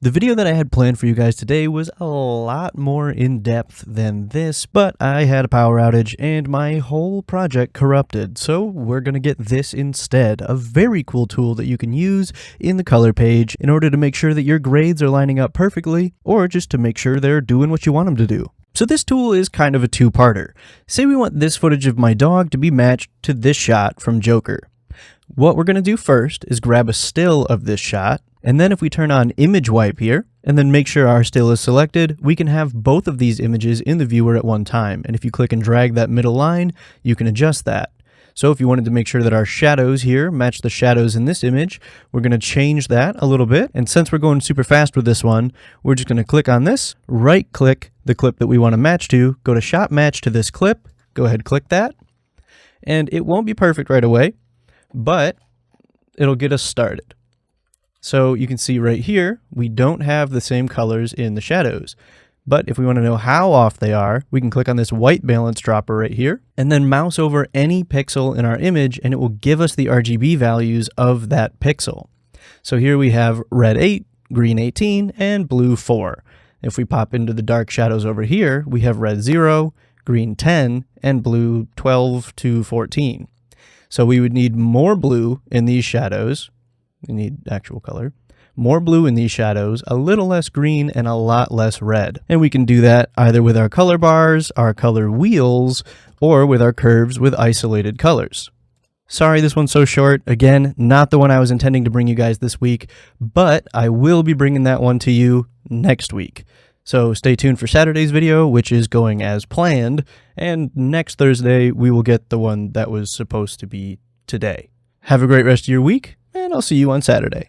The video that I had planned for you guys today was a lot more in depth than this, but I had a power outage and my whole project corrupted, so we're going to get this instead. A very cool tool that you can use in the color page in order to make sure that your grades are lining up perfectly, or just to make sure they're doing what you want them to do. So this tool is kind of a two-parter. Say we want this footage of my dog to be matched to this shot from Joker. What we're going to do first is grab a still of this shot, and then if we turn on image wipe here, and then make sure our still is selected, we can have both of these images in the viewer at one time. And if you click and drag that middle line, you can adjust that. So if you wanted to make sure that our shadows here match the shadows in this image, we're going to change that a little bit. And since we're going super fast with this one, we're just going to click on this, right click the clip that we want to match to, go to shot match to this clip, go ahead, click that. And it won't be perfect right away, but it'll get us started. So you can see right here, we don't have the same colors in the shadows. But if we want to know how off they are, we can click on this white balance dropper right here, and then mouse over any pixel in our image, and it will give us the RGB values of that pixel. So here we have red 8, green 18, and blue 4. If we pop into the dark shadows over here, we have red 0, green 10, and blue 12 to 14. So we would need more blue in these shadows. We need actual color. More blue in these shadows, a little less green, and a lot less red. And we can do that either with our color bars, our color wheels, or with our curves with isolated colors. Sorry this one's so short. Again, not the one I was intending to bring you guys this week, but I will be bringing that one to you next week. So stay tuned for Saturday's video, which is going as planned, and next Thursday we will get the one that was supposed to be today. Have a great rest of your week, and I'll see you on Saturday.